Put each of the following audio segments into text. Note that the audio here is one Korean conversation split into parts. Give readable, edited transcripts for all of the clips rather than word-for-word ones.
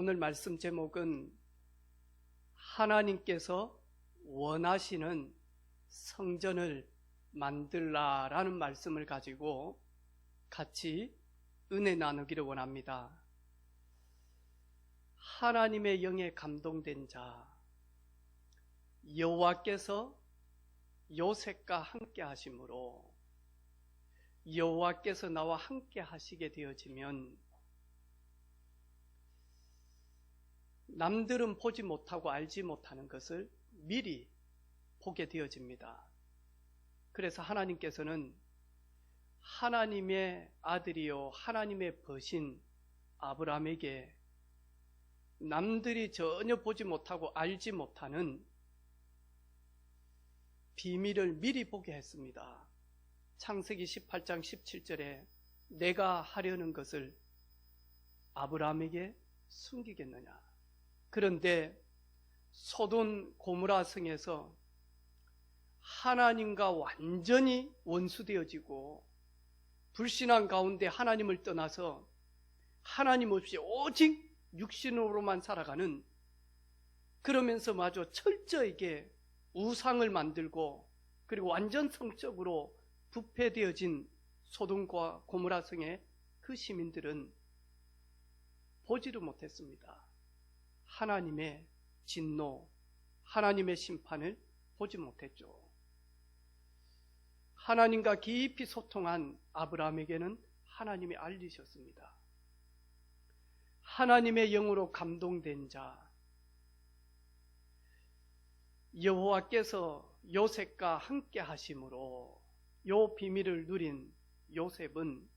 오늘 말씀 제목은 하나님께서 원하시는 성전을 만들라라는 말씀을 가지고 같이 은혜 나누기를 원합니다. 하나님의 영에 감동된 자, 여호와께서 요셉과 함께 하심으로 여호와께서 나와 함께 하시게 되어지면 남들은 보지 못하고 알지 못하는 것을 미리 보게 되어집니다. 그래서 하나님께서는 하나님의 아들이요 하나님의 벗인 아브라함에게 남들이 전혀 보지 못하고 알지 못하는 비밀을 미리 보게 했습니다. 창세기 18장 17절에 내가 하려는 것을 아브라함에게 숨기겠느냐. 그런데 소돔 고모라 성에서 하나님과 완전히 원수되어지고 불신앙 가운데 하나님을 떠나서 하나님 없이 오직 육신으로만 살아가는, 그러면서 마저 철저하게 우상을 만들고 그리고 완전 성적으로 부패되어진 소돔과 고모라 성의 그 시민들은 보지를 못했습니다. 하나님의 진노, 하나님의 심판을 보지 못했죠. 하나님과 깊이 소통한 아브라함에게는 하나님이 알리셨습니다. 하나님의 영으로 감동된 자, 여호와께서 요셉과 함께 하심으로 요 비밀을 누린 요셉은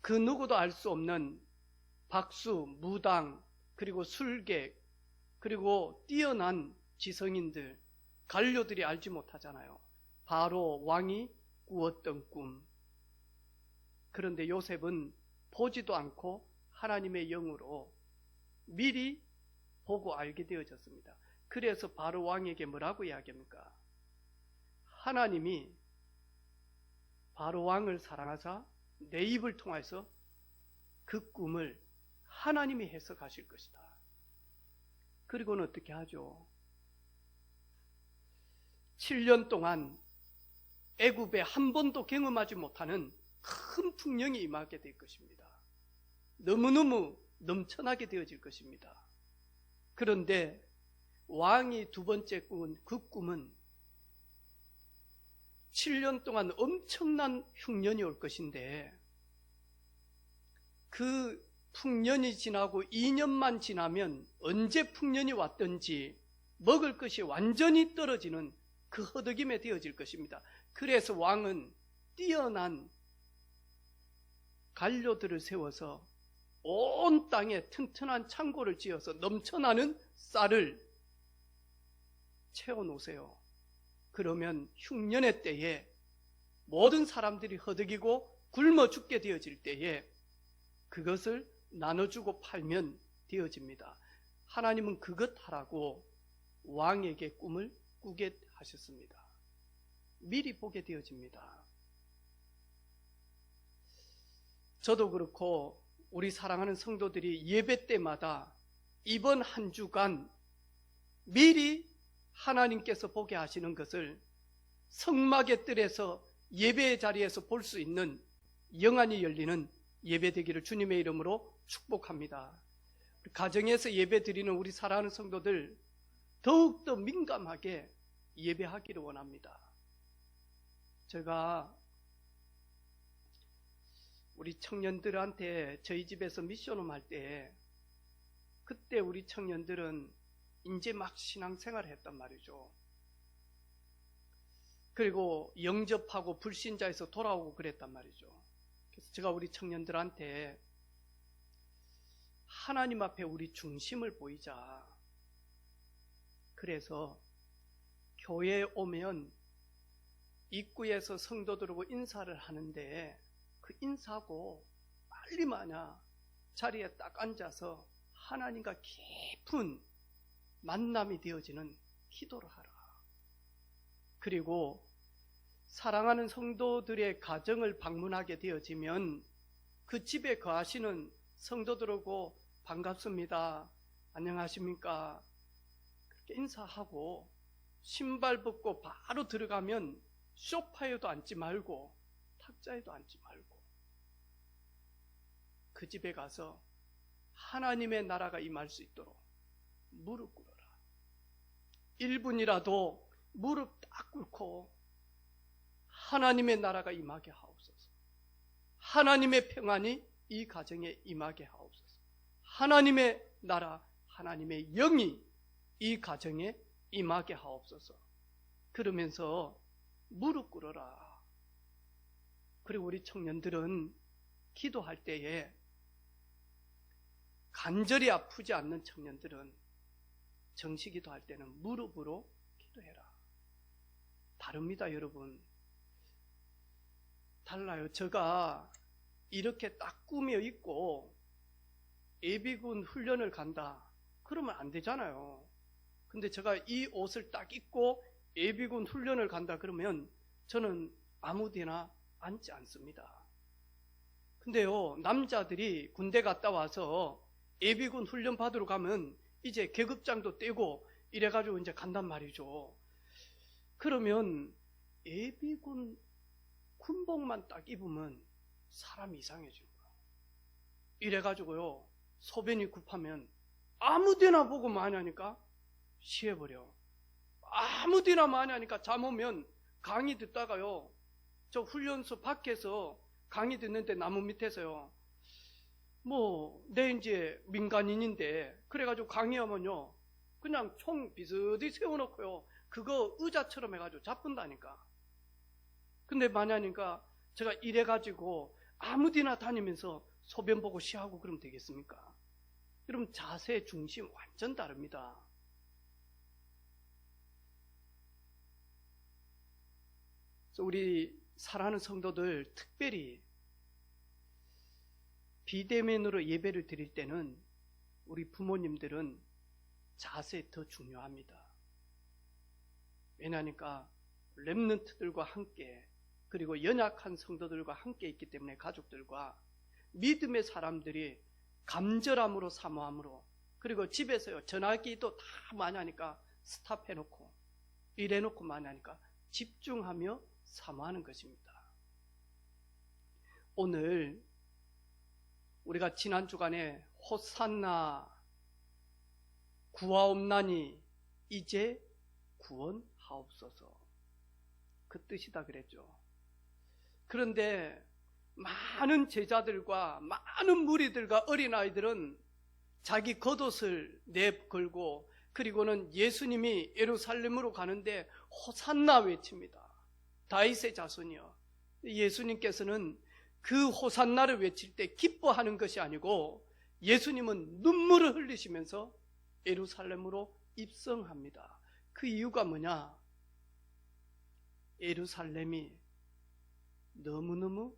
그 누구도 알 수 없는 박수, 무당, 그리고 술객, 그리고 뛰어난 지성인들, 관료들이 알지 못하잖아요. 바로 왕이 꾸었던 꿈. 그런데 요셉은 보지도 않고 하나님의 영으로 미리 보고 알게 되어졌습니다. 그래서 바로 왕에게 뭐라고 이야기합니까? 하나님이 바로 왕을 사랑하사 내 입을 통해서 그 꿈을 하나님이 해석하실 것이다. 그리고는 어떻게 하죠? 7년 동안 애굽에 한 번도 경험하지 못하는 큰 풍령이 임하게 될 것입니다. 너무너무 넘쳐나게 되어질 것입니다. 그런데 왕이 두 번째 꾸은 그 꿈은 7년 동안 엄청난 흉년이 올 것인데 그 풍년이 지나고 2년만 지나면 언제 풍년이 왔든지 먹을 것이 완전히 떨어지는 그 허덕임에 되어질 것입니다. 그래서 왕은 뛰어난 관료들을 세워서 온 땅에 튼튼한 창고를 지어서 넘쳐나는 쌀을 채워놓으세요. 그러면 흉년의 때에 모든 사람들이 허덕이고 굶어 죽게 되어질 때에 그것을 나눠주고 팔면 되어집니다. 하나님은 그것 하라고 왕에게 꿈을 꾸게 하셨습니다. 미리 보게 되어집니다. 저도 그렇고 우리 사랑하는 성도들이 예배 때마다 이번 한 주간 미리 하나님께서 보게 하시는 것을 성막의 뜰에서 예배의 자리에서 볼 수 있는 영안이 열리는 예배 되기를 주님의 이름으로 축복합니다. 가정에서 예배 드리는 우리 사랑하는 성도들 더욱더 민감하게 예배하기를 원합니다. 제가 우리 청년들한테 저희 집에서 미션홈 할 때 그때 우리 청년들은 이제 막 신앙생활을 했단 말이죠. 그리고 영접하고 불신자에서 돌아오고 그랬단 말이죠. 그래서 제가 우리 청년들한테 하나님 앞에 우리 중심을 보이자. 그래서 교회에 오면 입구에서 성도들하고 인사를 하는데 그 인사하고 빨리 마냐 자리에 딱 앉아서 하나님과 깊은 만남이 되어지는 기도를 하라. 그리고 사랑하는 성도들의 가정을 방문하게 되어지면 그 집에 거하시는 성도들하고 반갑습니다. 안녕하십니까? 그렇게 인사하고 신발 벗고 바로 들어가면 소파에도 앉지 말고 탁자에도 앉지 말고 그 집에 가서 하나님의 나라가 임할 수 있도록 무릎 꿇어라. 1분이라도 무릎 딱 꿇고 하나님의 나라가 임하게 하옵소서. 하나님의 평안이 이 가정에 임하게 하옵소서. 하나님의 나라, 하나님의 영이 이 가정에 임하게 하옵소서. 그러면서 무릎 꿇어라. 그리고 우리 청년들은 기도할 때에 간절히 아프지 않는 청년들은 정식기도 할 때는 무릎으로 기도해라. 다릅니다, 여러분. 달라요. 제가 이렇게 딱 꾸며 입고 예비군 훈련을 간다 그러면 안 되잖아요. 근데 제가 이 옷을 딱 입고 예비군 훈련을 간다 그러면 저는 아무데나 앉지 않습니다. 근데요, 남자들이 군대 갔다 와서 예비군 훈련 받으러 가면 이제 계급장도 떼고 이래가지고 이제 간단 말이죠. 그러면 예비군 군복만 딱 입으면 사람이 이상해지는 거예요. 이래가지고요, 소변이 급하면 아무데나 보고 많이 하니까 쉬어버려. 아무데나 많이 하니까 잠 오면 강의 듣다가요, 저 훈련소 밖에서 강의 듣는데 나무 밑에서요, 내 이제 민간인인데 그래가지고 강의하면요 그냥 총 비스듬히 세워놓고요 그거 의자처럼 해가지고 잡힌다니까. 근데 만약이니까 제가 이래가지고 아무데나 다니면서 소변 보고 쉬하고 그러면 되겠습니까? 여러분, 자세 중심 완전 다릅니다. 그래서 우리 사랑하는 성도들, 특별히 비대면으로 예배를 드릴 때는 우리 부모님들은 자세 더 중요합니다. 왜냐하니까 렘넌트들과 함께, 그리고 연약한 성도들과 함께 있기 때문에 가족들과 믿음의 사람들이 간절함으로 사모함으로, 그리고 집에서요 전화기도 다 많이 하니까 스탑해놓고 이래놓고 많이 하니까 집중하며 사모하는 것입니다. 오늘 우리가 지난 주간에 호산나 구하옵나니 이제 구원하옵소서 그 뜻이다 그랬죠. 그런데 많은 제자들과 많은 무리들과 어린아이들은 자기 겉옷을 내걸고 그리고는 예수님이 예루살렘으로 가는데 호산나 외칩니다. 다윗의 자손이요. 예수님께서는 그 호산나를 외칠 때 기뻐하는 것이 아니고 예수님은 눈물을 흘리시면서 예루살렘으로 입성합니다. 그 이유가 뭐냐? 예루살렘이 너무너무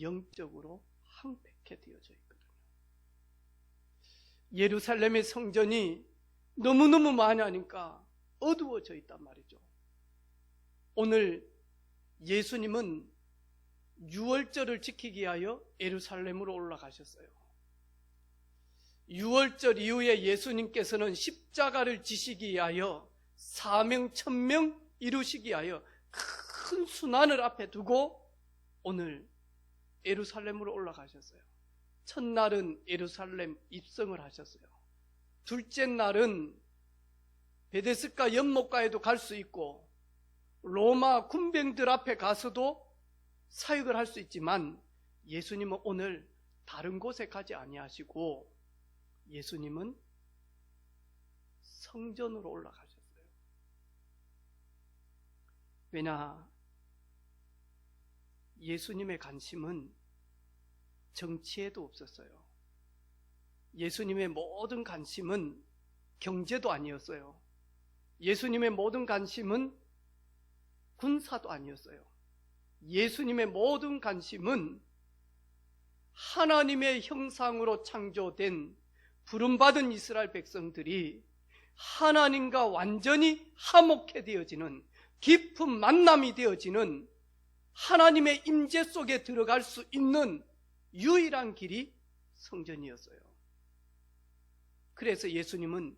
영적으로 황폐케 되어져 있거든요. 예루살렘의 성전이 너무너무 많이 하니까 어두워져 있단 말이죠. 오늘 예수님은 유월절을 지키기 위하여 예루살렘으로 올라가셨어요. 유월절 이후에 예수님께서는 십자가를 지시기 위하여 사명 천명 이루시기 위하여 큰 순환을 앞에 두고 오늘 예루살렘으로 올라가셨어요. 첫날은 예루살렘 입성을 하셨어요. 둘째 날은 베데스다 연못가에도 갈 수 있고 로마 군병들 앞에 가서도 사역을 할 수 있지만 예수님은 오늘 다른 곳에 가지 아니하시고 예수님은 성전으로 올라가셨어요. 왜냐? 예수님의 관심은 정치에도 없었어요. 예수님의 모든 관심은 경제도 아니었어요. 예수님의 모든 관심은 군사도 아니었어요. 예수님의 모든 관심은 하나님의 형상으로 창조된 부름받은 이스라엘 백성들이 하나님과 완전히 화목해 되어지는 깊은 만남이 되어지는 하나님의 임재 속에 들어갈 수 있는 유일한 길이 성전이었어요. 그래서 예수님은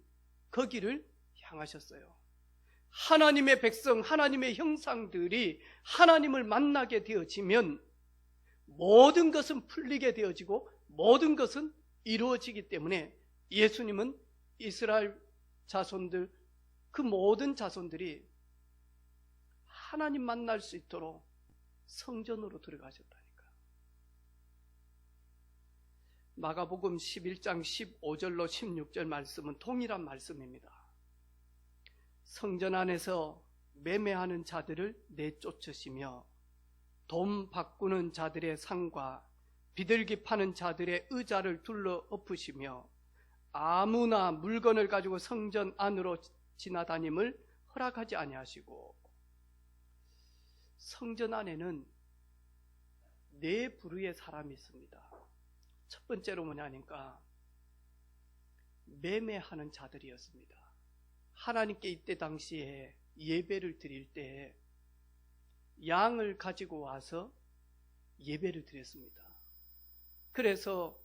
거기를 향하셨어요. 하나님의 백성, 하나님의 형상들이 하나님을 만나게 되어지면 모든 것은 풀리게 되어지고 모든 것은 이루어지기 때문에 예수님은 이스라엘 자손들, 그 모든 자손들이 하나님 만날 수 있도록 성전으로 들어가셨다니까. 마가복음 11장 15절로 16절 말씀은 동일한 말씀입니다. 성전 안에서 매매하는 자들을 내쫓으시며 돈 바꾸는 자들의 상과 비둘기 파는 자들의 의자를 둘러 엎으시며 아무나 물건을 가지고 성전 안으로 지나다님을 허락하지 아니하시고, 성전 안에는 네 부류의 사람이 있습니다. 첫 번째로 뭐냐니까 매매하는 자들이었습니다. 하나님께 이때 당시에 예배를 드릴 때 양을 가지고 와서 예배를 드렸습니다. 그래서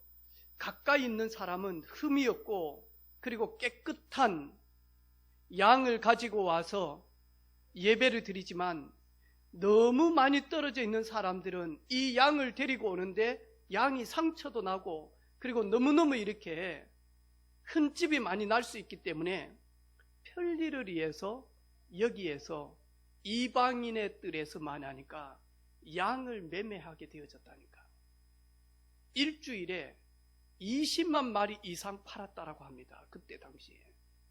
가까이 있는 사람은 흠이 없고 그리고 깨끗한 양을 가지고 와서 예배를 드리지만, 너무 많이 떨어져 있는 사람들은 이 양을 데리고 오는데 양이 상처도 나고 그리고 너무너무 이렇게 흠집이 많이 날 수 있기 때문에 편리를 위해서 여기에서 이방인의 뜰에서만 하니까 양을 매매하게 되어졌다니까. 일주일에 20만 마리 이상 팔았다라고 합니다. 그때 당시에.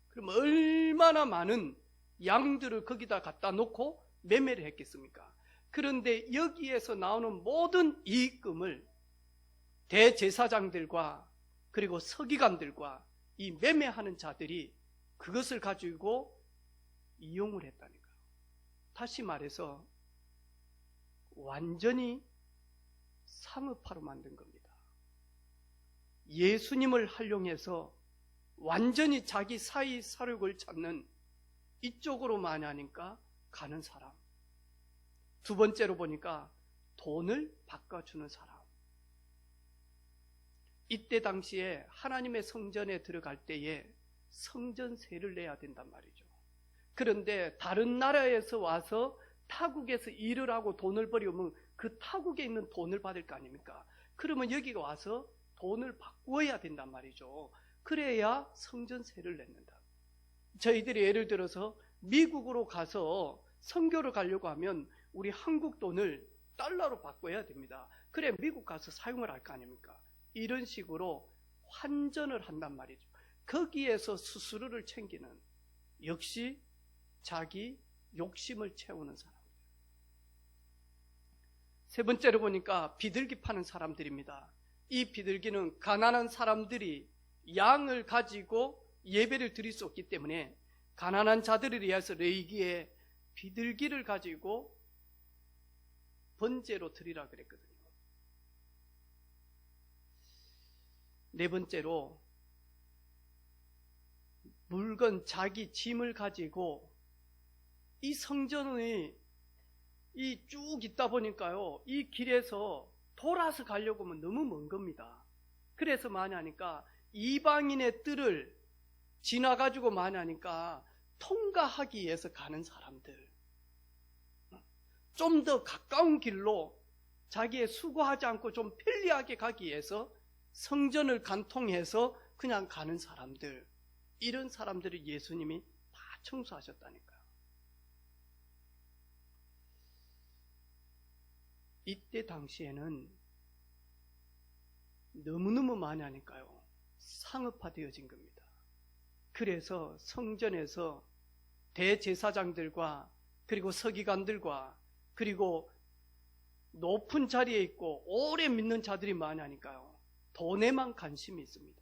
그럼 얼마나 많은 양들을 거기다 갖다 놓고 매매를 했겠습니까? 그런데 여기에서 나오는 모든 이익금을 대제사장들과 그리고 서기관들과 이 매매하는 자들이 그것을 가지고 이용을 했다니까요. 다시 말해서 완전히 상업화로 만든 겁니다. 예수님을 활용해서 완전히 자기 사이 사륙을 찾는 이쪽으로만 하니까 가는 사람. 두 번째로 보니까 돈을 바꿔주는 사람. 이때 당시에 하나님의 성전에 들어갈 때에 성전세를 내야 된단 말이죠. 그런데 다른 나라에서 와서 타국에서 일을 하고 돈을 벌이면 그 타국에 있는 돈을 받을 거 아닙니까? 그러면 여기가 와서 돈을 바꾸어야 된단 말이죠. 그래야 성전세를 냈는다. 저희들이 예를 들어서 미국으로 가서 선교를 가려고 하면 우리 한국 돈을 달러로 바꿔야 됩니다. 그래 미국 가서 사용을 할 거 아닙니까? 이런 식으로 환전을 한단 말이죠. 거기에서 수수료를 챙기는, 역시 자기 욕심을 채우는 사람. 세 번째로 보니까 비둘기 파는 사람들입니다. 이 비둘기는 가난한 사람들이 양을 가지고 예배를 드릴 수 없기 때문에 가난한 자들을 위해서 레위기에 비둘기를 가지고 번제로 드리라 그랬거든요. 네 번째로 물건, 자기 짐을 가지고 이 성전이 이 쭉 있다 보니까요, 이 길에서 돌아서 가려고 하면 너무 먼 겁니다. 그래서 많이 하니까 이방인의 뜰을 지나가지고 많이 하니까 통과하기 위해서 가는 사람들, 좀 더 가까운 길로 자기의 수고하지 않고 좀 편리하게 가기 위해서 성전을 간통해서 그냥 가는 사람들, 이런 사람들을 예수님이 다 청소하셨다니까요. 이때 당시에는 너무너무 많이 하니까요, 상업화되어진 겁니다. 그래서 성전에서 대제사장들과 그리고 서기관들과 그리고 높은 자리에 있고 오래 믿는 자들이 많이 하니까요, 돈에만 관심이 있습니다.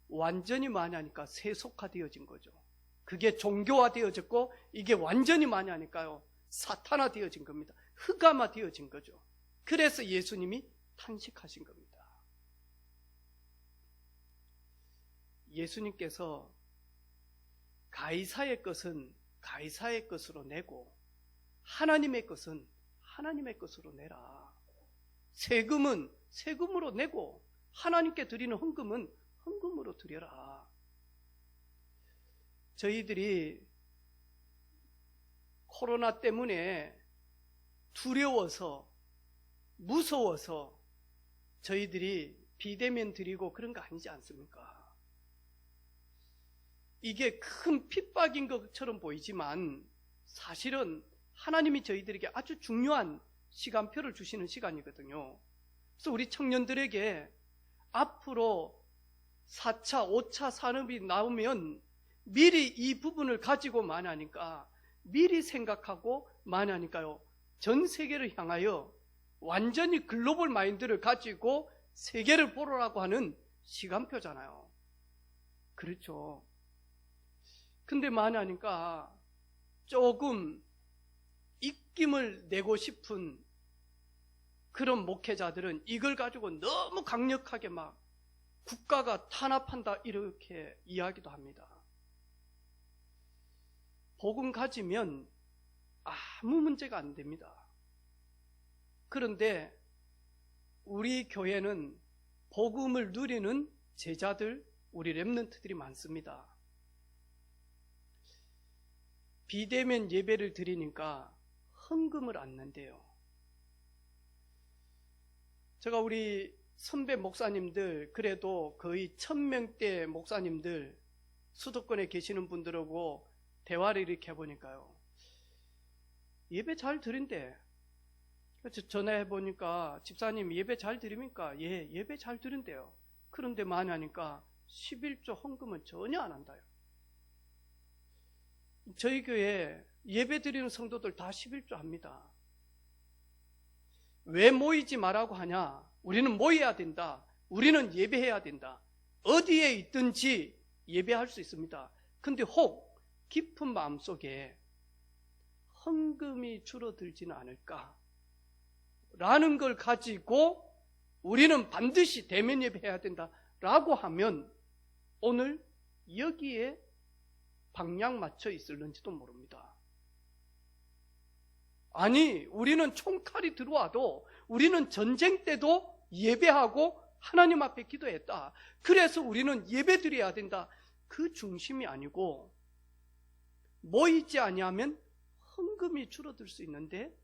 완전히 많이 하니까 세속화되어진 거죠. 그게 종교화되어졌고 이게 완전히 많이 하니까요, 사탄화되어진 겁니다. 흑암화되어진 거죠. 그래서 예수님이 탄식하신 겁니다. 예수님께서 가이사의 것은 가이사의 것으로 내고 하나님의 것은 하나님의 것으로 내라. 세금은 세금으로 내고 하나님께 드리는 헌금은 헌금으로 드려라. 저희들이 코로나 때문에 두려워서 무서워서 저희들이 비대면 드리고 그런 거 아니지 않습니까? 이게 큰 핍박인 것처럼 보이지만 사실은 하나님이 저희들에게 아주 중요한 시간표를 주시는 시간이거든요. 그래서 우리 청년들에게 앞으로 4차, 5차 산업이 나오면 미리 이 부분을 가지고 만하니까 미리 생각하고 만하니까요. 전 세계를 향하여 완전히 글로벌 마인드를 가지고 세계를 보러라고 하는 시간표잖아요. 그렇죠. 근데 만하니까 조금 입김을 내고 싶은 그런 목회자들은 이걸 가지고 너무 강력하게 막 국가가 탄압한다 이렇게 이야기도 합니다. 복음 가지면 아무 문제가 안 됩니다. 그런데 우리 교회는 복음을 누리는 제자들, 우리 렘넌트들이 많습니다. 비대면 예배를 드리니까 헌금을 안 낸대요. 제가 우리 선배 목사님들, 그래도 거의 1000명대 목사님들, 수도권에 계시는 분들하고 대화를 이렇게 해보니까요, 예배 잘 드린대. 전화해보니까 집사님 예배 잘 드립니까? 예, 예배 잘 드린대요. 그런데 만하니까 11조 헌금은 전혀 안 한다요. 저희 교회 예배 드리는 성도들 다 11조 합니다. 왜 모이지 말라고 하냐? 우리는 모여야 된다. 우리는 예배해야 된다. 어디에 있든지 예배할 수 있습니다. 근데 혹 깊은 마음속에 헌금이 줄어들지는 않을까? 라는 걸 가지고 우리는 반드시 대면 예배해야 된다라고 하면 오늘 여기에 방향 맞춰 있을는지도 모릅니다. 아니, 우리는 총칼이 들어와도 우리는 전쟁 때도 예배하고 하나님 앞에 기도했다. 그래서 우리는 예배 드려야 된다. 그 중심이 아니고 모이지 아니하면 헌금이 줄어들 수 있는데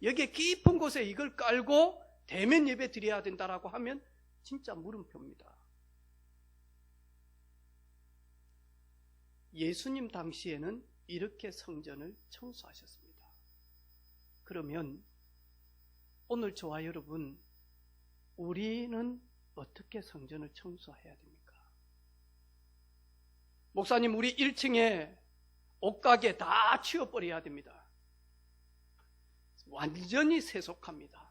여기에 깊은 곳에 이걸 깔고 대면 예배 드려야 된다라고 하면 진짜 물음표입니다. 예수님 당시에는 이렇게 성전을 청소하셨습니다. 그러면 오늘 저와 여러분, 우리는 어떻게 성전을 청소해야 됩니까? 목사님, 우리 1층에 옷가게 다 치워버려야 됩니다. 완전히 세속합니다.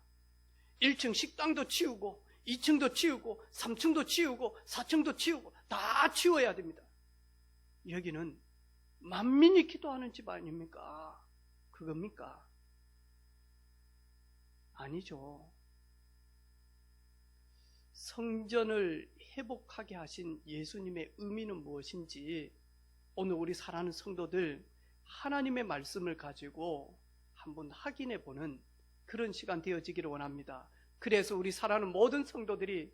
1층 식당도 치우고 2층도 치우고 3층도 치우고 4층도 치우고 다 치워야 됩니다. 여기는 만민이 기도하는 집 아닙니까? 그겁니까? 아니죠. 성전을 회복하게 하신 예수님의 의미는 무엇인지 오늘 우리 사랑하는 성도들 하나님의 말씀을 가지고 한번 확인해 보는 그런 시간 되어지기를 원합니다. 그래서 우리 사랑하는 모든 성도들이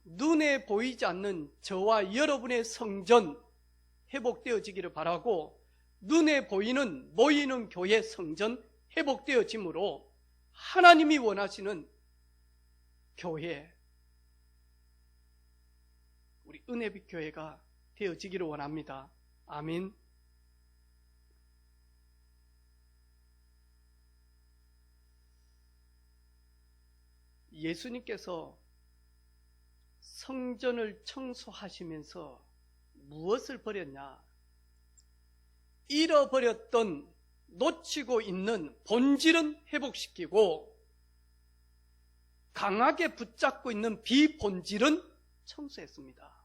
눈에 보이지 않는 저와 여러분의 성전 회복되어지기를 바라고, 눈에 보이는 모이는 교회 성전 회복되어짐으로 하나님이 원하시는 교회, 우리 은혜빛 교회가 되어지기를 원합니다. 아멘. 예수님께서 성전을 청소하시면서 무엇을 버렸냐? 잃어버렸던, 놓치고 있는 본질은 회복시키고 강하게 붙잡고 있는 비본질은 청소했습니다.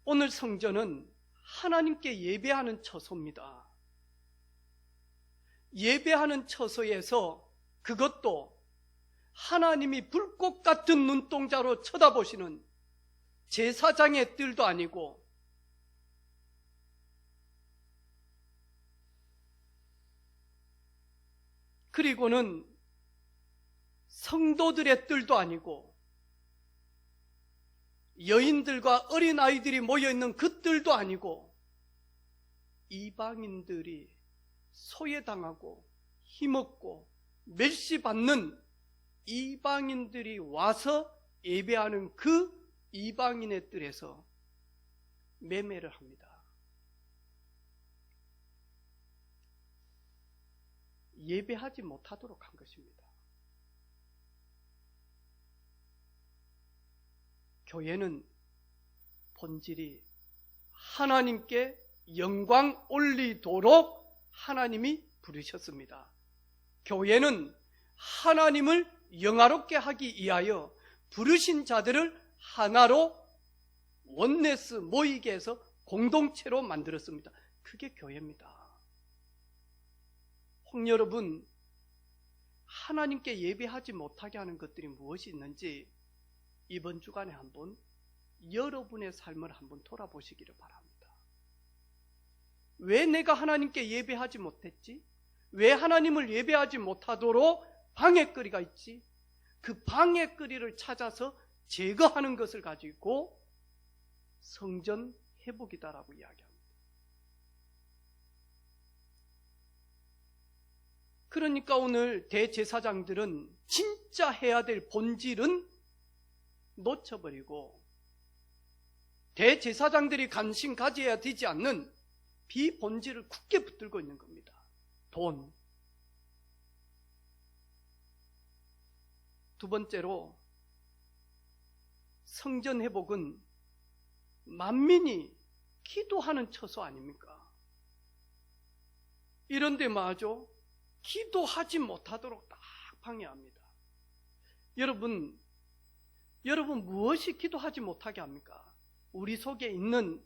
오늘 성전은 하나님께 예배하는 처소입니다. 예배하는 처소에서 그것도 하나님이 불꽃 같은 눈동자로 쳐다보시는 제사장의 뜰도 아니고 그리고는 성도들의 뜰도 아니고 여인들과 어린아이들이 모여있는 그 뜰도 아니고 이방인들이 소외당하고 힘없고 멸시받는 이방인들이 와서 예배하는 그 이방인의 뜰에서 매매를 합니다. 예배하지 못하도록 한 것입니다. 교회는 본질이 하나님께 영광 올리도록 하나님이 부르셨습니다. 교회는 하나님을 영화롭게 하기 위하여 부르신 자들을 하나로 원네스 모이게 해서 공동체로 만들었습니다. 그게 교회입니다. 혹 여러분, 하나님께 예배하지 못하게 하는 것들이 무엇이 있는지 이번 주간에 한번 여러분의 삶을 한번 돌아보시기를 바랍니다. 왜 내가 하나님께 예배하지 못했지? 왜 하나님을 예배하지 못하도록 방해거리가 있지? 그 방해거리를 찾아서 제거하는 것을 가지고 성전 회복이다라고 이야기합니다. 그러니까 오늘 대제사장들은 진짜 해야 될 본질은 놓쳐버리고 대제사장들이 관심 가져야 되지 않는 비본질을 굳게 붙들고 있는 겁니다. 돈. 두 번째로 성전 회복은 만민이 기도하는 처소 아닙니까? 이런데 마저 기도하지 못하도록 딱 방해합니다. 여러분 무엇이 기도하지 못하게 합니까? 우리 속에 있는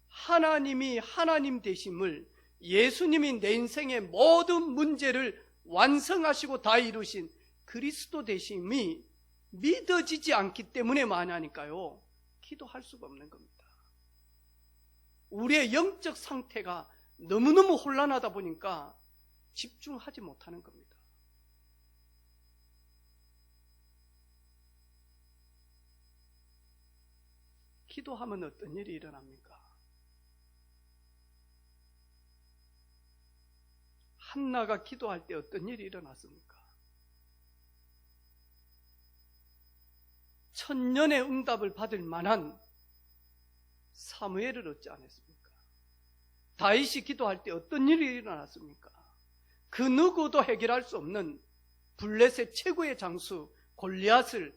하나님이 하나님 되심을, 예수님이 내 인생의 모든 문제를 완성하시고 다 이루신 그리스도 되심이 믿어지지 않기 때문에 만하니까요, 기도할 수가 없는 겁니다. 우리의 영적 상태가 너무너무 혼란하다 보니까 집중하지 못하는 겁니다. 기도하면 어떤 일이 일어납니까? 한나가 기도할 때 어떤 일이 일어났습니까? 천년의 응답을 받을 만한 사무엘을 얻지 않았습니까? 다윗이 기도할 때 어떤 일이 일어났습니까? 그 누구도 해결할 수 없는 블레셋 최고의 장수 골리앗을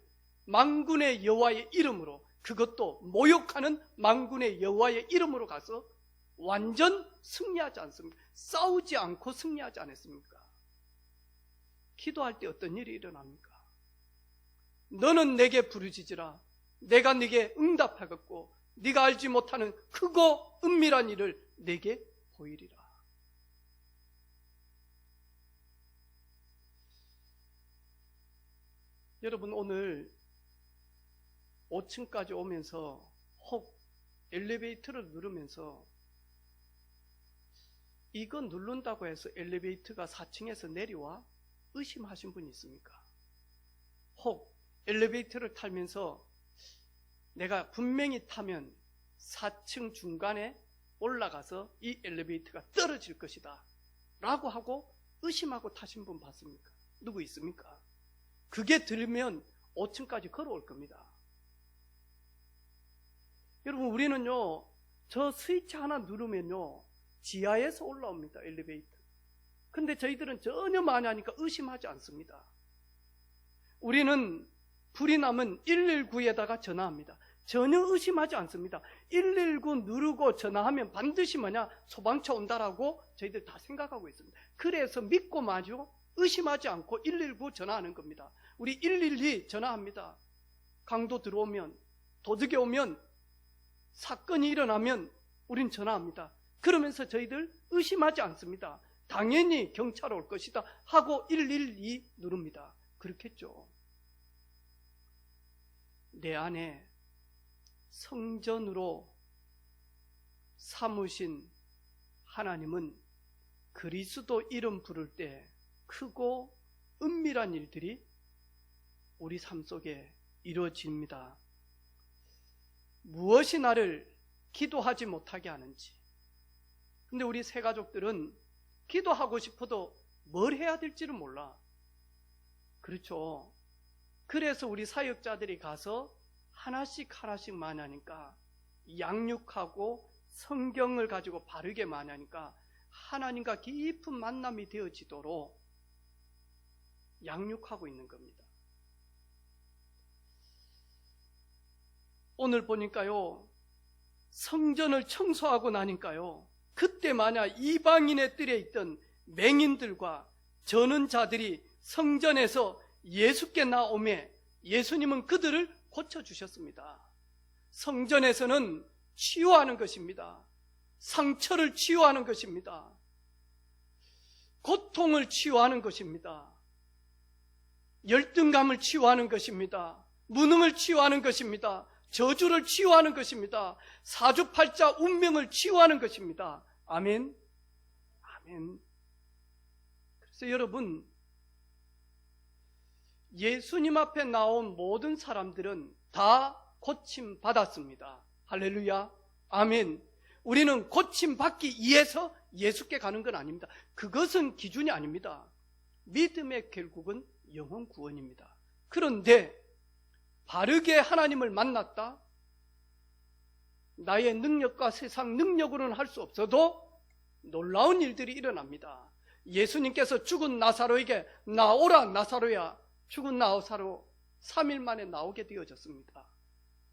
만군의 여호와의 이름으로, 그것도 모욕하는 만군의 여호와의 이름으로 가서 완전 승리하지 않습니까? 싸우지 않고 승리하지 않았습니까? 기도할 때 어떤 일이 일어납니까? 너는 내게 부르짖으라. 내가 네게 응답하겠고 네가 알지 못하는 크고 은밀한 일을 내게 보이리라. 여러분, 오늘 5층까지 오면서 혹 엘리베이터를 누르면서 이거 누른다고 해서 엘리베이터가 4층에서 내려와? 의심하신 분이 있습니까? 혹 엘리베이터를 타면서 내가 분명히 타면 4층 중간에 올라가서 이 엘리베이터가 떨어질 것이다 라고 하고 의심하고 타신 분 봤습니까? 누구 있습니까? 그게 들으면 5층까지 걸어올 겁니다. 여러분, 우리는요, 저 스위치 하나 누르면요, 지하에서 올라옵니다, 엘리베이터. 근데 저희들은 전혀 많이 하니까 의심하지 않습니다. 우리는 불이 나면 119에다가 전화합니다. 전혀 의심하지 않습니다. 119 누르고 전화하면 반드시 뭐냐? 소방차 온다라고 저희들 다 생각하고 있습니다. 그래서 믿고 마주 의심하지 않고 119 전화하는 겁니다. 우리 112 전화합니다. 강도 들어오면, 도둑이 오면, 사건이 일어나면 우린 전화합니다. 그러면서 저희들 의심하지 않습니다. 당연히 경찰 올 것이다 하고 112 누릅니다. 그렇겠죠. 내 안에 성전으로 삼으신 하나님은 그리스도 이름 부를 때 크고 은밀한 일들이 우리 삶 속에 이루어집니다. 무엇이 나를 기도하지 못하게 하는지. 근데 우리 새 가족들은 기도하고 싶어도 뭘 해야 될지를 몰라. 그렇죠. 그래서 우리 사역자들이 가서 하나씩 많이 하니까, 양육하고 성경을 가지고 바르게 많이 하니까 하나님과 깊은 만남이 되어지도록 양육하고 있는 겁니다. 오늘 보니까요, 성전을 청소하고 나니까요, 그때 만약 이방인의 뜰에 있던 맹인들과 저는 자들이 성전에서 예수께 나오매 예수님은 그들을 고쳐주셨습니다. 성전에서는 치유하는 것입니다. 상처를 치유하는 것입니다. 고통을 치유하는 것입니다. 열등감을 치유하는 것입니다. 무능을 치유하는 것입니다. 저주를 치유하는 것입니다. 사주팔자 운명을 치유하는 것입니다. 아멘. 아멘. 그래서 여러분, 예수님 앞에 나온 모든 사람들은 다 고침 받았습니다. 할렐루야. 아멘. 우리는 고침 받기 위해서 예수께 가는 건 아닙니다. 그것은 기준이 아닙니다. 믿음의 결국은 영혼 구원입니다. 그런데 바르게 하나님을 만났다, 나의 능력과 세상 능력으로는 할 수 없어도 놀라운 일들이 일어납니다. 예수님께서 죽은 나사로에게 나오라 나사로야, 죽은 나사로 3일 만에 나오게 되어졌습니다.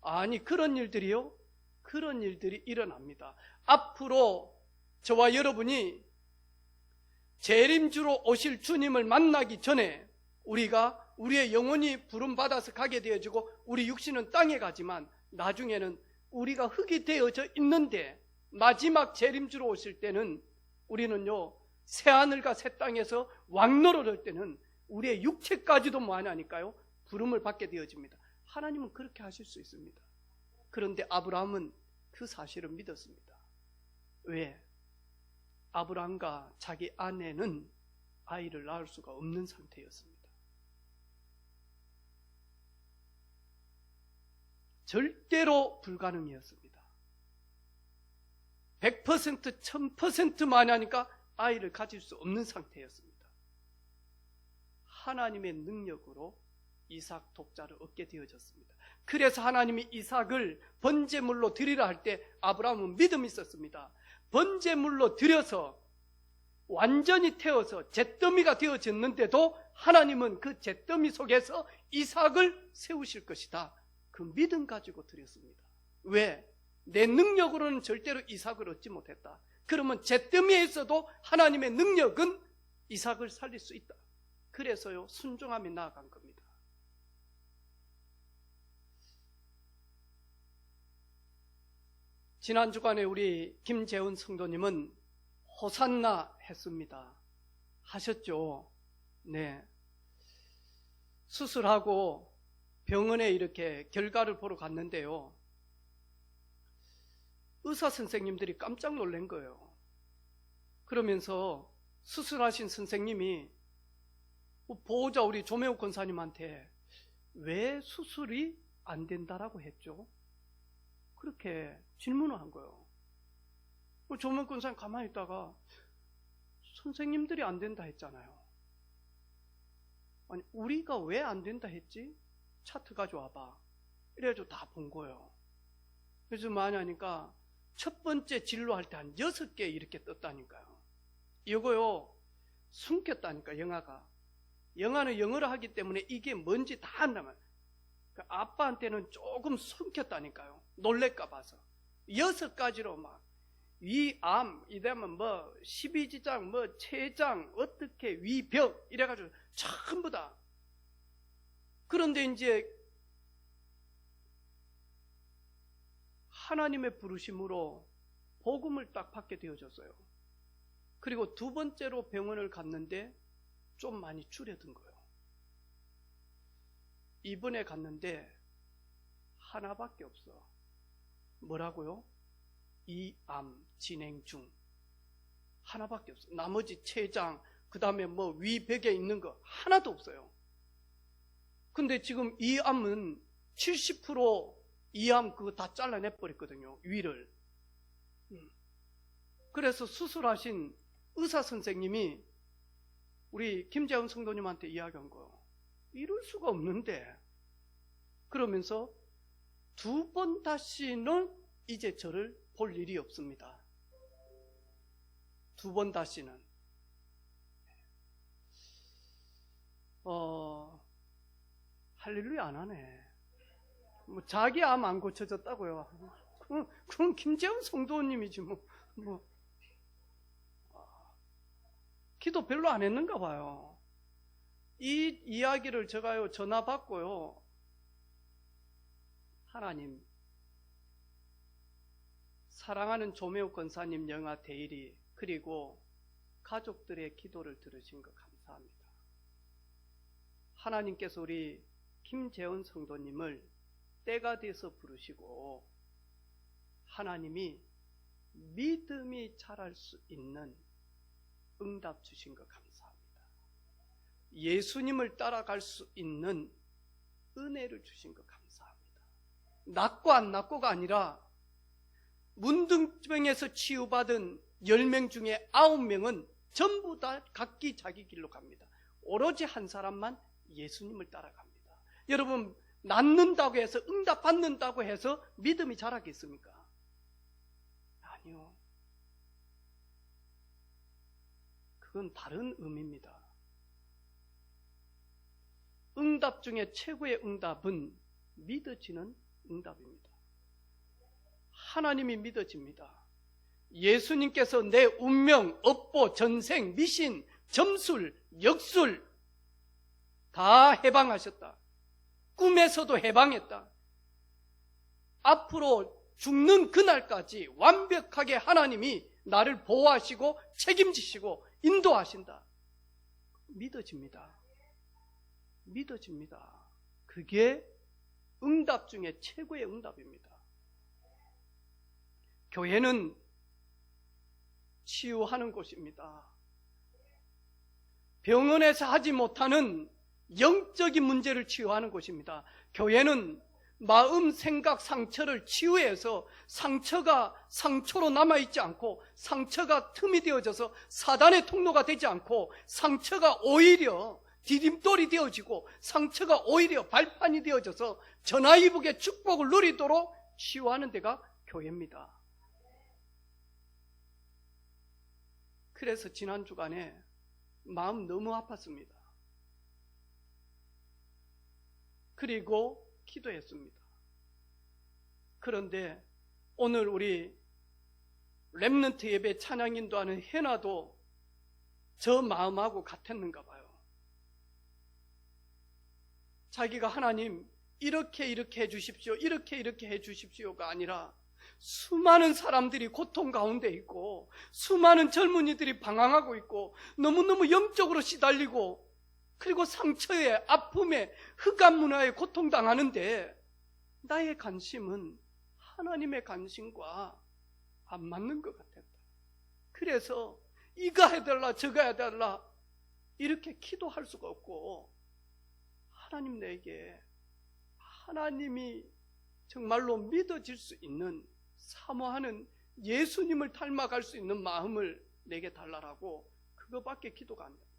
아니, 그런 일들이요? 그런 일들이 일어납니다. 앞으로 저와 여러분이 재림주로 오실 주님을 만나기 전에 우리가 우리의 영혼이 부름받아서 가게 되어지고 우리 육신은 땅에 가지만 나중에는 우리가 흙이 되어져 있는데 마지막 재림주로 오실 때는 우리는요, 새하늘과 새 땅에서 왕노릇할 때는 우리의 육체까지도 뭐하냐니까요, 부름을 받게 되어집니다. 하나님은 그렇게 하실 수 있습니다. 그런데 아브라함은 그 사실을 믿었습니다. 왜? 아브라함과 자기 아내는 아이를 낳을 수가 없는 상태였습니다. 절대로 불가능이었습니다. 100%, 1000% 많이 하니까 아이를 가질 수 없는 상태였습니다. 하나님의 능력으로 이삭 독자를 얻게 되어졌습니다. 그래서 하나님이 이삭을 번제물로 드리라 할 때 아브라함은 믿음이 있었습니다. 번제물로 드려서 완전히 태워서 잿더미가 되어졌는데도 하나님은 그 잿더미 속에서 이삭을 세우실 것이다, 그 믿음 가지고 드렸습니다. 왜? 내 능력으로는 절대로 이삭을 얻지 못했다. 그러면 잿더미에 있어도 하나님의 능력은 이삭을 살릴 수 있다. 그래서요, 순종함이 나아간 겁니다. 지난 주간에 우리 김재훈 성도님은 호산나 했습니다. 하셨죠? 네. 수술하고 병원에 이렇게 결과를 보러 갔는데요, 의사 선생님들이 깜짝 놀란 거예요. 그러면서 수술하신 선생님이 보호자 우리 조명욱 권사님한테 왜 수술이 안 된다라고 했죠? 그렇게 질문을 한 거예요. 조명욱 권사님 가만히 있다가 선생님들이 안 된다 했잖아요. 아니, 우리가 왜 안 된다 했지? 차트 가져와봐. 이래가지고 다 본 거예요. 그래서 많이 하니까 첫 번째 진료할 때 한 6개 이렇게 떴다니까요. 이거요, 숨겼다니까. 영화는 영어로 하기 때문에 이게 뭔지 다 안다면, 아빠한테는 조금 숨겼다니까요. 놀랄까 봐서 6가지로 막 위암, 이되면 뭐 12지장, 뭐 췌장, 어떻게 위벽 이래가지고 전부 다. 그런데 이제 하나님의 부르심으로 복음을 딱 받게 되어졌어요. 그리고 두 번째로 병원을 갔는데 좀 많이 줄여든 거예요. 이번에 갔는데 하나밖에 없어. 뭐라고요? 이암 진행 중. 하나밖에 없어. 나머지 췌장, 그 다음에 뭐 위벽에 있는 거 하나도 없어요. 근데 지금 이 암은 70% 이 암 그거 다 잘라내버렸거든요. 위를. 그래서 수술하신 의사 선생님이 우리 김재훈 성도님한테 이야기한 거예요. 이럴 수가 없는데. 그러면서 2번 다시는 이제 저를 볼 일이 없습니다. 2번 다시는. 할렐루야 안 하네. 뭐 자기 암 안 고쳐졌다고요. 그럼 김재훈 성도님이지 뭐. 기도 별로 안 했는가 봐요. 이 이야기를 제가요 전화 받고요. 하나님, 사랑하는 조매욱 권사님 영아 대일이 그리고 가족들의 기도를 들으신 것 감사합니다. 하나님께서 우리 김재훈 성도님을 때가 돼서 부르시고 하나님이 믿음이 자랄 수 있는 응답 주신 것 감사합니다. 예수님을 따라갈 수 있는 은혜를 주신 것 감사합니다. 낫고 안 낫고가 아니라 문둥병에서 치유받은 10명 중에 9명은 전부 다 각기 자기 길로 갑니다. 오로지 한 사람만 예수님을 따라갑니다. 여러분, 낫는다고 해서 응답 받는다고 해서 믿음이 자라겠습니까? 아니요. 그건 다른 의미입니다. 응답 중에 최고의 응답은 믿어지는 응답입니다. 하나님이 믿어집니다. 예수님께서 내 운명, 업보, 전생, 미신, 점술, 역술 다 해방하셨다. 꿈에서도 해방했다. 앞으로 죽는 그날까지 완벽하게 하나님이 나를 보호하시고 책임지시고 인도하신다. 믿어집니다. 믿어집니다. 그게 응답 중에 최고의 응답입니다. 교회는 치유하는 곳입니다. 병원에서 하지 못하는 영적인 문제를 치유하는 곳입니다. 교회는 마음, 생각, 상처를 치유해서 상처가 상처로 남아있지 않고 상처가 틈이 되어져서 사단의 통로가 되지 않고 상처가 오히려 디딤돌이 되어지고 상처가 오히려 발판이 되어져서 전화위복의 축복을 누리도록 치유하는 데가 교회입니다. 그래서 지난 주간에 마음 너무 아팠습니다. 그리고 기도했습니다. 그런데 오늘 우리 렘넌트 예배 찬양 인도하는 해나도 저 마음하고 같았는가 봐요. 자기가 하나님 이렇게 해주십시오, 이렇게 해주십시오가 아니라 수많은 사람들이 고통 가운데 있고 수많은 젊은이들이 방황하고 있고 너무너무 영적으로 시달리고 그리고 상처에 아픔에 흑암 문화에 고통당하는데 나의 관심은 하나님의 관심과 안 맞는 것 같았다. 그래서 이거 해달라 저거 해달라 이렇게 기도할 수가 없고 하나님 내게 하나님이 정말로 믿어질 수 있는 사모하는 예수님을 닮아갈 수 있는 마음을 내게 달라라고 그거밖에 기도가 안 돼요.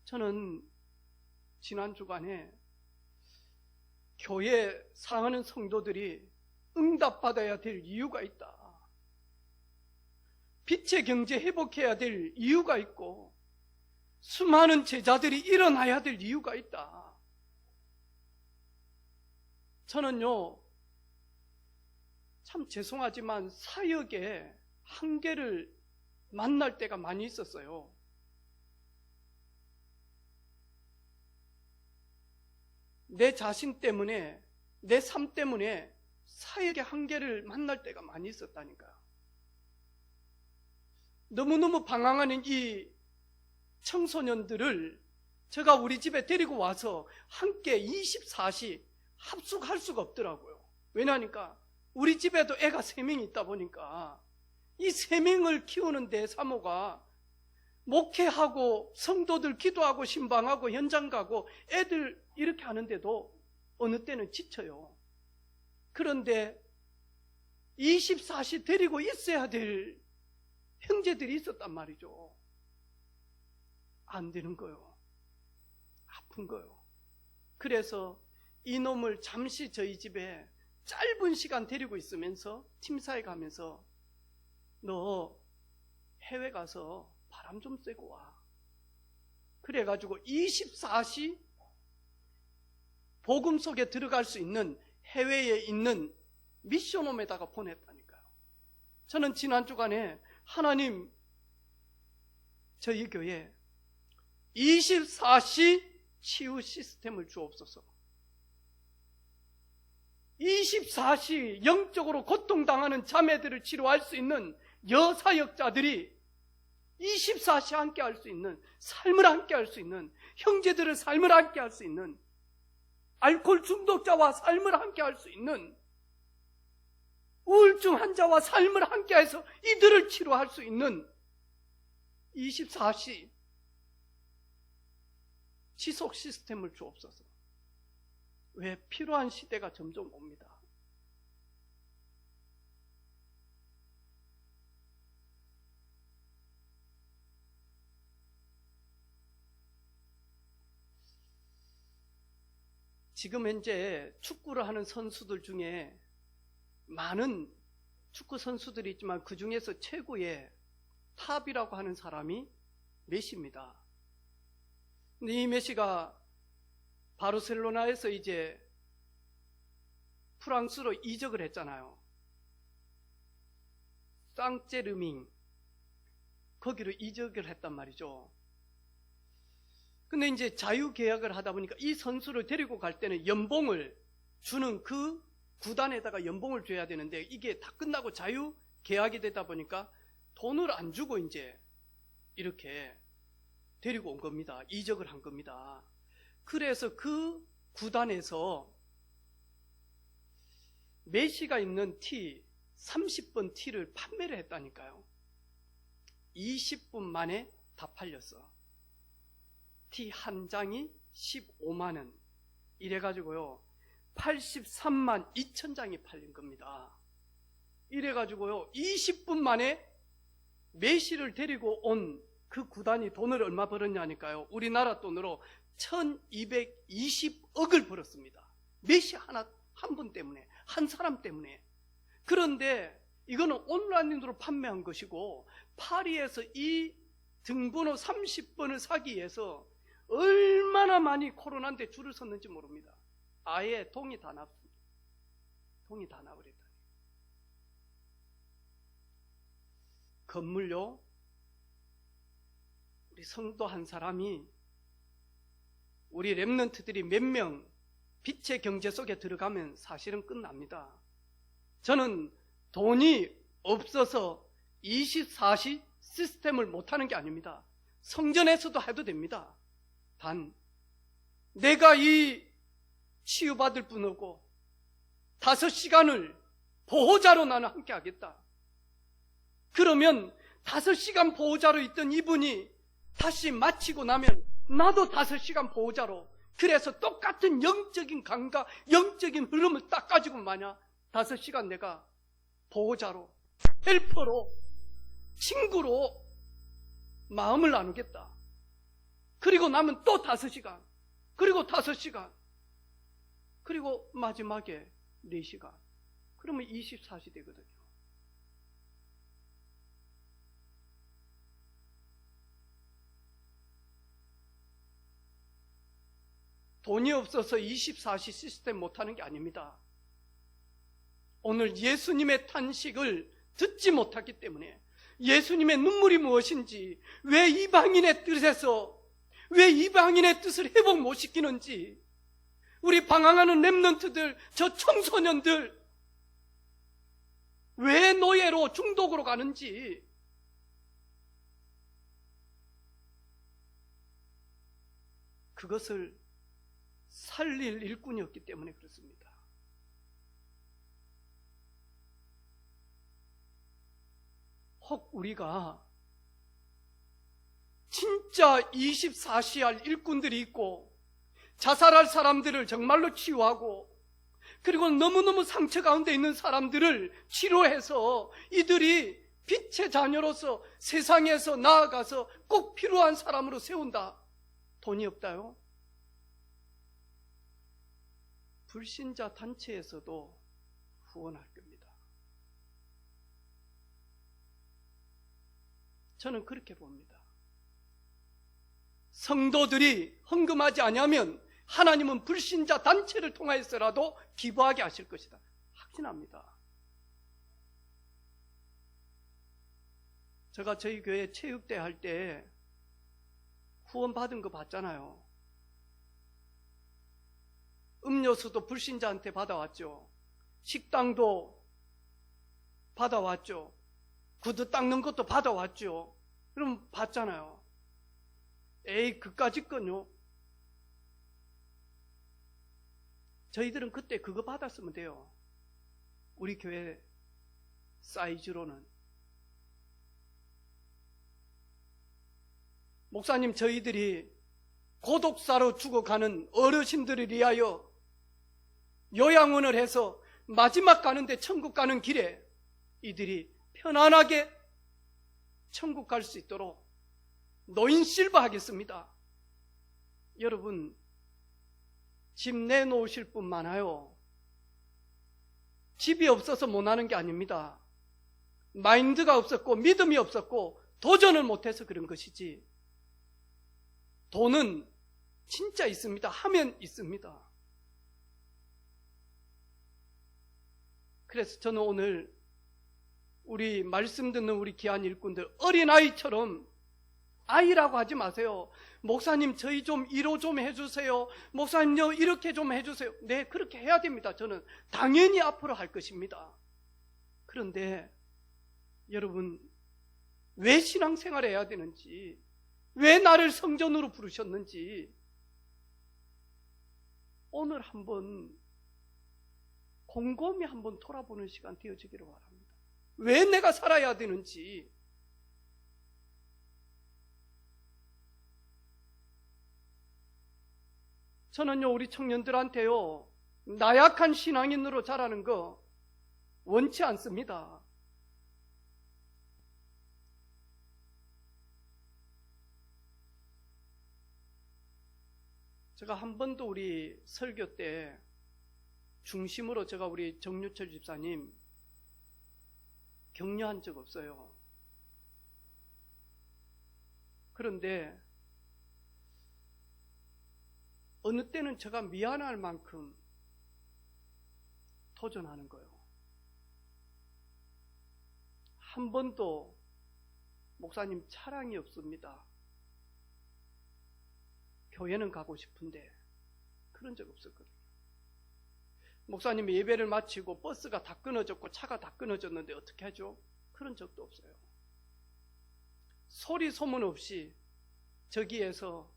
저는 지난 주간에 교회 사랑하는 성도들이 응답받아야 될 이유가 있다. 빛의 경제 회복해야 될 이유가 있고 수많은 제자들이 일어나야 될 이유가 있다. 저는요 참 죄송하지만 사역에 한계를 만날 때가 많이 있었어요. 내 자신 때문에 내 삶 때문에 사역의 한계를 만날 때가 많이 있었다니까요. 너무너무 방황하는 이 청소년들을 제가 우리 집에 데리고 와서 함께 24시 합숙할 수가 없더라고요. 왜냐하니까 우리 집에도 애가 3명이 있다 보니까 이 3명을 키우는 내 사모가 목회하고 성도들 기도하고 신방하고 현장 가고 애들 이렇게 하는데도 어느 때는 지쳐요. 그런데 24시 데리고 있어야 될 형제들이 있었단 말이죠. 안 되는 거요. 아픈 거요. 그래서 이놈을 잠시 저희 집에 짧은 시간 데리고 있으면서 팀사에 가면서 너 해외 가서 바람 좀 쐬고 와. 그래가지고 24시 복음 속에 들어갈 수 있는 해외에 있는 미션홈에다가 보냈다니까요. 저는 지난 주간에 하나님 저희 교회 24시 치유 시스템을 주옵소서. 24시 영적으로 고통당하는 자매들을 치료할 수 있는 여사역자들이 24시 함께 할 수 있는, 삶을 함께 할 수 있는, 형제들의 삶을 함께 할 수 있는, 알코올 중독자와 삶을 함께 할 수 있는, 우울증 환자와 삶을 함께 해서 이들을 치료할 수 있는 24시 지속 시스템을 주옵소서. 왜? 필요한 시대가 점점 옵니다. 지금 현재 축구를 하는 선수들 중에 많은 축구 선수들이 있지만 그 중에서 최고의 탑이라고 하는 사람이 메시입니다. 근데 이 메시가 바르셀로나에서 이제 프랑스로 이적을 했잖아요. 쌍제르밍 거기로 이적을 했단 말이죠. 근데 이제 자유계약을 하다 보니까 이 선수를 데리고 갈 때는 연봉을 주는 그 구단에다가 연봉을 줘야 되는데 이게 다 끝나고 자유계약이 되다 보니까 돈을 안 주고 이제 이렇게 데리고 온 겁니다. 이적을 한 겁니다. 그래서 그 구단에서 메시가 입는 티 30번 티를 판매를 했다니까요. 20분 만에 다 팔렸어. 티 한 장이 15만 원. 이래가지고요 83만 2천 장이 팔린 겁니다. 이래가지고요 20분 만에 메시를 데리고 온 그 구단이 돈을 얼마 벌었냐니까요. 우리나라 돈으로 1220억을 벌었습니다. 메시 한 분 때문에, 한 사람 때문에. 그런데 이거는 온라인으로 판매한 것이고 파리에서 이 등번호 30번을 사기 위해서 얼마나 많이 코로나인데 줄을 섰는지 모릅니다. 아예 동이 다 났습니다. 동이 다 나버렸다. 건물요, 우리 성도 한 사람이, 우리 렘넌트들이 몇 명 빛의 경제 속에 들어가면 사실은 끝납니다. 저는 돈이 없어서 24시 시스템을 못하는 게 아닙니다. 성전에서도 해도 됩니다. 단 내가 이 치유받을 분하고 5시간을 보호자로 나는 함께 하겠다. 그러면 5시간 보호자로 있던 이분이 다시 마치고 나면 나도 5시간 보호자로, 그래서 똑같은 영적인 감각, 영적인 흐름을 딱 가지고 마냐 5시간 내가 보호자로, 헬퍼로, 친구로 마음을 나누겠다. 그리고 나면 또 5시간, 그리고 5시간, 그리고 마지막에 4시간. 그러면 24시 되거든요. 돈이 없어서 24시 시스템 못하는 게 아닙니다. 오늘 예수님의 탄식을 듣지 못했기 때문에, 예수님의 눈물이 무엇인지, 왜 이방인의 뜻에서, 왜 이방인의 뜻을 회복 못 시키는지, 우리 방황하는 렘넌트들, 저 청소년들 왜 노예로 중독으로 가는지, 그것을 살릴 일꾼이었기 때문에 그렇습니다. 혹 우리가 진짜 24시할 일꾼들이 있고 자살할 사람들을 정말로 치유하고, 그리고 너무너무 상처 가운데 있는 사람들을 치료해서 이들이 빛의 자녀로서 세상에서 나아가서 꼭 필요한 사람으로 세운다. 돈이 없다요? 불신자 단체에서도 후원할 겁니다. 저는 그렇게 봅니다. 성도들이 헌금하지 아니하면 하나님은 불신자 단체를 통하여서라도 기부하게 하실 것이다. 확신합니다. 제가 저희 교회 체육대 할 때 후원 받은 거 봤잖아요. 음료수도 불신자한테 받아왔죠. 식당도 받아왔죠. 구두 닦는 것도 받아왔죠. 그럼 봤잖아요. 에이, 그까짓 건요. 저희들은 그때 그거 받았으면 돼요. 우리 교회 사이즈로는. 목사님, 저희들이 고독사로 죽어가는 어르신들을 위하여 요양원을 해서 마지막 가는데 천국 가는 길에 이들이 편안하게 천국 갈 수 있도록 노인 실버 하겠습니다. 여러분, 집 내놓으실 분 많아요. 집이 없어서 못 하는 게 아닙니다. 마인드가 없었고 믿음이 없었고 도전을 못해서 그런 것이지, 돈은 진짜 있습니다. 하면 있습니다. 그래서 저는 오늘 우리 말씀 듣는 우리 귀한 일꾼들, 어린아이처럼 아이라고 하지 마세요. 목사님, 저희 좀 위로 좀 해주세요. 목사님요, 이렇게 좀 해주세요. 네, 그렇게 해야 됩니다. 저는 당연히 앞으로 할 것입니다. 그런데 여러분, 왜 신앙생활을 해야 되는지, 왜 나를 성전으로 부르셨는지 오늘 한번 곰곰이 한번 돌아보는 시간 되어지기를 바랍니다. 왜 내가 살아야 되는지. 저는요, 우리 청년들한테요, 나약한 신앙인으로 자라는 거 원치 않습니다. 제가 한 번도 우리 설교 때 중심으로 제가 우리 정유철 집사님 격려한 적 없어요. 그런데 어느 때는 제가 미안할 만큼 도전하는 거예요. 한 번도 목사님 차량이 없습니다. 교회는 가고 싶은데 그런 적 없었거든요. 목사님 예배를 마치고 버스가 다 끊어졌고 차가 다 끊어졌는데 어떻게 하죠? 그런 적도 없어요. 소리 소문 없이 저기에서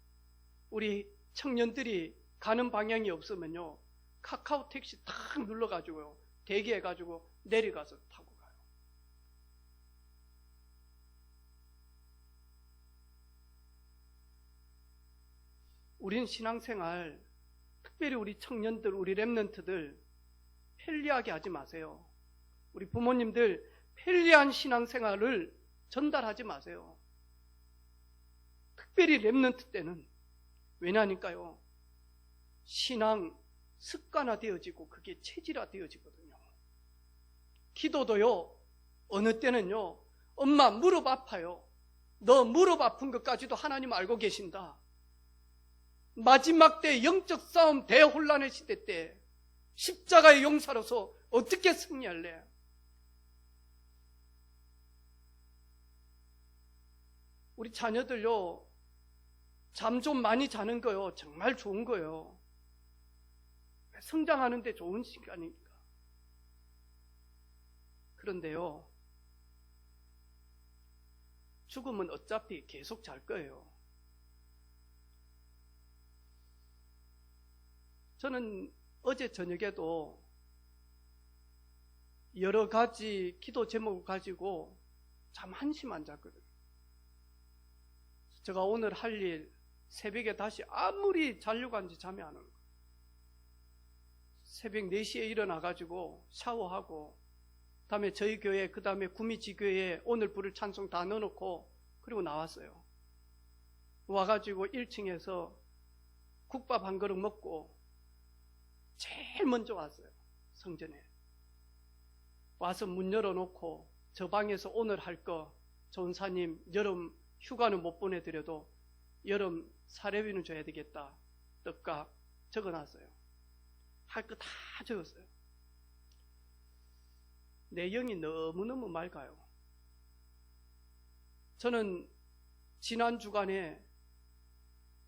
우리 청년들이 가는 방향이 없으면요, 카카오 택시 탁 눌러가지고요, 대기해가지고 내려가서 타고 가요. 우린 신앙생활, 특별히 우리 청년들, 우리 렘넌트들 편리하게 하지 마세요. 우리 부모님들 편리한 신앙생활을 전달하지 마세요. 특별히 렘넌트 때는. 왜냐니까요, 신앙 습관화되어지고 그게 체질화되어지거든요. 기도도요, 어느 때는요, 엄마 무릎 아파요. 너 무릎 아픈 것까지도 하나님 알고 계신다. 마지막 때 영적 싸움 대혼란의 시대 때 십자가의 용사로서 어떻게 승리할래? 우리 자녀들요, 잠 좀 많이 자는 거요, 정말 좋은 거예요. 성장하는데 좋은 시간이니까. 그런데요, 죽으면 어차피 계속 잘 거예요. 저는 어제 저녁에도 여러 가지 기도 제목을 가지고 잠 한시만 잤거든요. 제가 오늘 할 일 새벽에 다시 아무리 자려고 하는지 잠이 안 오는 거예요. 새벽 4시에 일어나가지고 샤워하고, 다음에 저희 교회, 그 다음에 구미지교회에 오늘 부를 찬송 다 넣어놓고 그리고 나왔어요. 와가지고 1층에서 국밥 한 그릇 먹고 제일 먼저 왔어요. 성전에 와서 문 열어놓고 저 방에서 오늘 할 거, 전사님 여름 휴가는 못 보내드려도 여름 사례비는 줘야 되겠다, 떡값 적어놨어요. 할 거 다 적었어요. 내용이 너무너무 맑아요. 저는 지난 주간에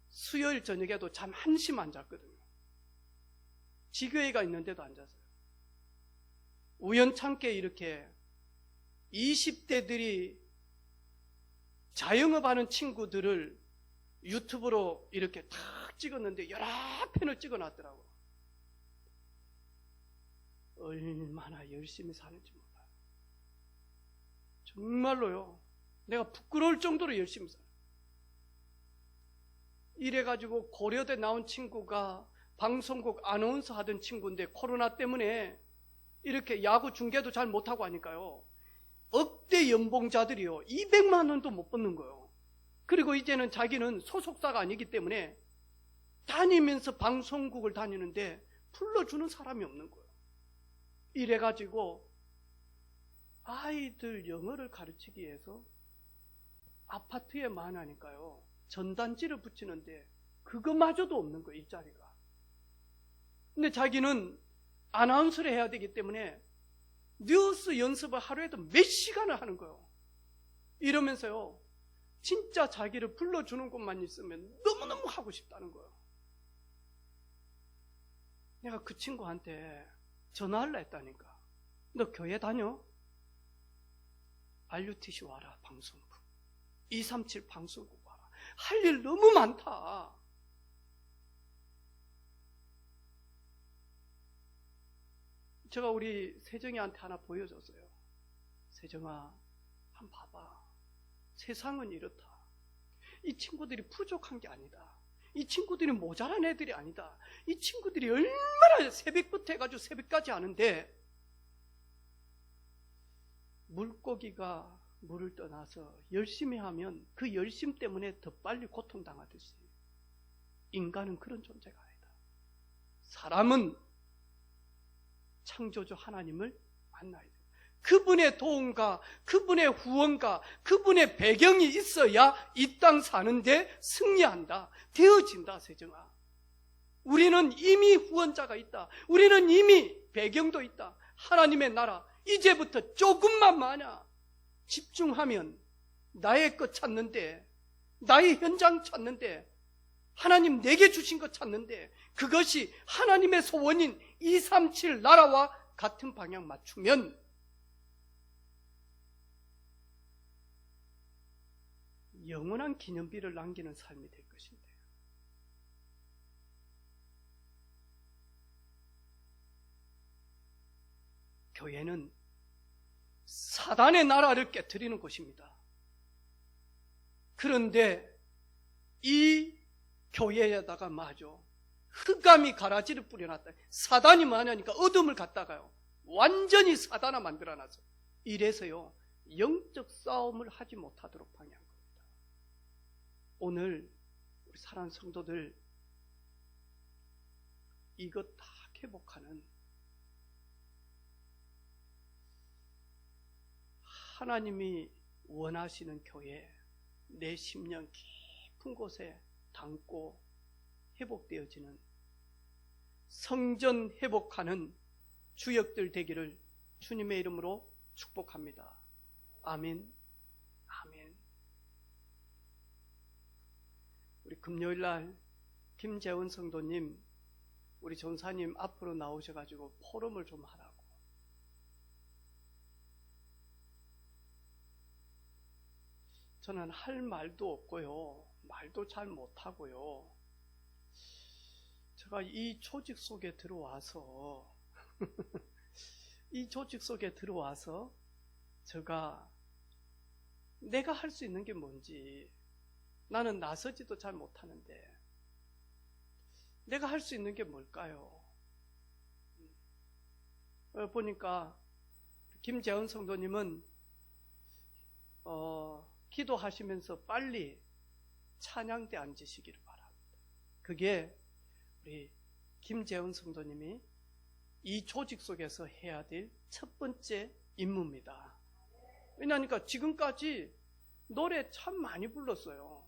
수요일 저녁에도 잠 한시만 안 잤거든요. 지교회가 있는데도 안 잤어요. 우연찮게 이렇게 20대들이 자영업하는 친구들을 유튜브로 이렇게 탁 찍었는데 여러 편을 찍어놨더라고요. 얼마나 열심히 사는지 몰라요. 정말로요. 내가 부끄러울 정도로 열심히 살아요. 이래가지고 고려대 나온 친구가 방송국 아나운서 하던 친구인데 코로나 때문에 이렇게 야구 중계도 잘 못하고 하니까요, 억대 연봉자들이요 200만 원도 못 받는 거예요. 그리고 이제는 자기는 소속사가 아니기 때문에 다니면서 방송국을 다니는데 불러주는 사람이 없는 거예요. 이래가지고 아이들 영어를 가르치기 위해서 아파트에 많으니까요 전단지를 붙이는데 그거마저도 없는 거예요, 일자리가. 근데 자기는 아나운서를 해야 되기 때문에 뉴스 연습을 하루에도 몇 시간을 하는 거예요. 이러면서요 진짜 자기를 불러주는 곳만 있으면 너무너무 하고 싶다는 거예요. 내가 그 친구한테 전화하려 했다니까. 너 교회 다녀? RUTC 와라, 방송국 237 방송국 와라. 할 일 너무 많다. 제가 우리 세정이한테 하나 보여줬어요. 세정아, 한번 봐봐. 세상은 이렇다. 이 친구들이 부족한 게 아니다. 이 친구들이 모자란 애들이 아니다. 이 친구들이 얼마나 새벽부터 해가지고 새벽까지 하는데 물고기가 물을 떠나서 열심히 하면 그 열심 때문에 더 빨리 고통당하듯이 인간은 그런 존재가 아니다. 사람은 창조주 하나님을 만나야 돼요. 그분의 도움과 그분의 후원과 그분의 배경이 있어야 이 땅 사는데 승리한다, 되어진다. 세정아, 우리는 이미 후원자가 있다. 우리는 이미 배경도 있다. 하나님의 나라 이제부터 조금만 마냐 집중하면 나의 것 찾는데, 나의 현장 찾는데, 하나님 내게 주신 것 찾는데, 그것이 하나님의 소원인 237 나라와 같은 방향 맞추면 영원한 기념비를 남기는 삶이 될 것인데, 교회는 사단의 나라를 깨트리는 곳입니다. 그런데 이 교회에다가 마저 흑암이 가라지를 뿌려놨다. 사단이 뭐하냐니까 어둠을 갖다가요 완전히 사단화 만들어놨어요. 이래서요 영적 싸움을 하지 못하도록 방해한 겁니다. 오늘 우리 사랑하는 성도들, 이것 다 회복하는 하나님이 원하시는 교회, 내 심령 깊은 곳에 담고 회복되어지는 성전 회복하는 주역들 되기를 주님의 이름으로 축복합니다. 아멘. 아멘. 우리 금요일날 김재훈 성도님, 우리 전사님 앞으로 나오셔가지고 포럼을 좀 하라고. 저는 할 말도 없고요, 말도 잘 못하고요. 제가 이 조직 속에 들어와서 이 조직 속에 들어와서 제가 내가 할 수 있는 게 뭔지, 나는 나서지도 잘 못하는데 내가 할 수 있는 게 뭘까요? 보니까 김재원 성도님은 기도하시면서 빨리 찬양대 앉으시기를 바랍니다. 그게 우리 김재원 성도님이 이 조직 속에서 해야 될 첫 번째 임무입니다. 왜냐하니까 지금까지 노래 참 많이 불렀어요.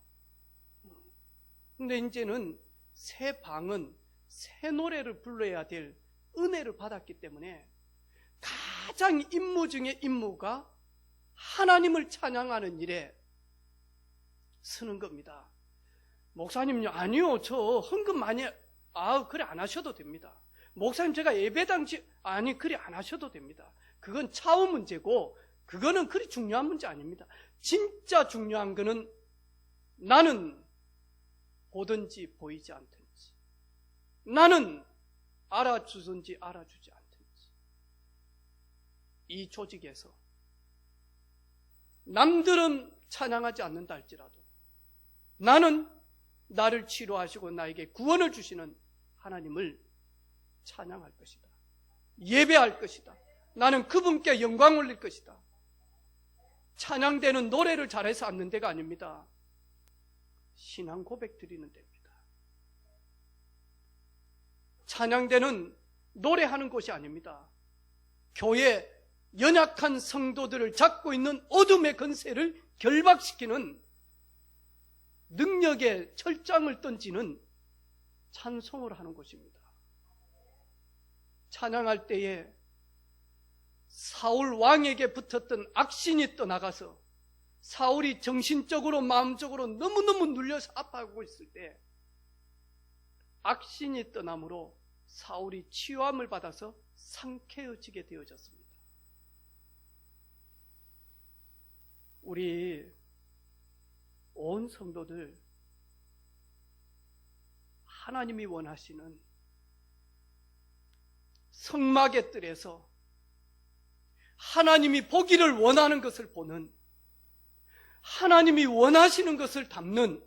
근데 이제는 새 방은 새 노래를 불러야 될 은혜를 받았기 때문에 가장 임무 중에 임무가 하나님을 찬양하는 일에 쓰는 겁니다. 목사님요, 아니요, 저 헌금 많이, 그래 안 하셔도 됩니다. 목사님 제가 예배당지, 아니 그래 안 하셔도 됩니다. 그건 차후 문제고 그거는 그리 중요한 문제 아닙니다. 진짜 중요한 거는 나는 보든지 보이지 않든지, 나는 알아주든지 알아주지 않든지, 이 조직에서 남들은 찬양하지 않는다 할지라도 나는 나를 치료하시고 나에게 구원을 주시는 하나님을 찬양할 것이다. 예배할 것이다. 나는 그분께 영광 올릴 것이다. 찬양대는 노래를 잘해서 앉는 데가 아닙니다. 신앙 고백 드리는 데입니다. 찬양대는 노래하는 곳이 아닙니다. 교회 연약한 성도들을 잡고 있는 어둠의 권세를 결박시키는 능력의 철장을 던지는 찬송을 하는 곳입니다. 찬양할 때에 사울 왕에게 붙었던 악신이 떠나가서 사울이 정신적으로 마음적으로 너무너무 눌려서 아파하고 있을 때 악신이 떠남으로 사울이 치유함을 받아서 상쾌해지게 되어졌습니다. 우리 온 성도들 하나님이 원하시는 성막의 뜰에서 하나님이 보기를 원하는 것을 보는, 하나님이 원하시는 것을 담는,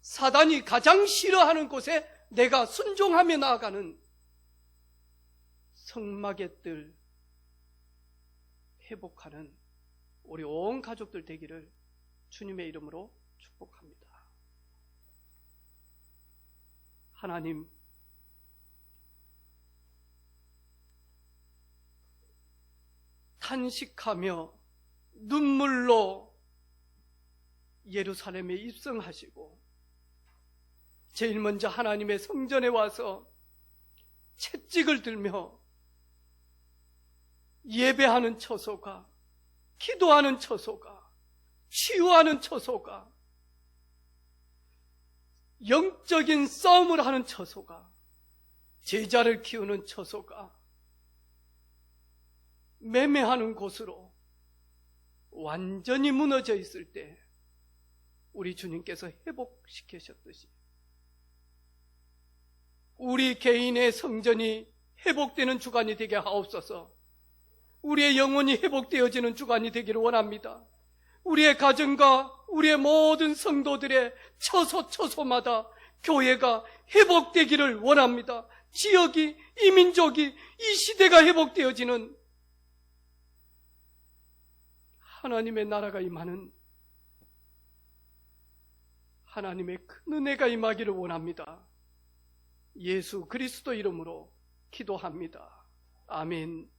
사단이 가장 싫어하는 곳에 내가 순종하며 나아가는 성막의 뜰 회복하는 우리 온 가족들 되기를 주님의 이름으로 축복합니다. 하나님, 탄식하며 눈물로 예루살렘에 입성하시고 제일 먼저 하나님의 성전에 와서 채찍을 들며 예배하는 처소가, 기도하는 처소가, 치유하는 처소가, 영적인 싸움을 하는 처소가, 제자를 키우는 처소가 매매하는 곳으로 완전히 무너져 있을 때 우리 주님께서 회복시키셨듯이 우리 개인의 성전이 회복되는 주간이 되게 하옵소서. 우리의 영혼이 회복되어지는 주간이 되기를 원합니다. 우리의 가정과 우리의 모든 성도들의 처소마다 교회가 회복되기를 원합니다. 지역이, 이 민족이, 이 시대가 회복되어지는 하나님의 나라가 임하는 하나님의 큰 은혜가 임하기를 원합니다. 예수 그리스도 이름으로 기도합니다. 아멘.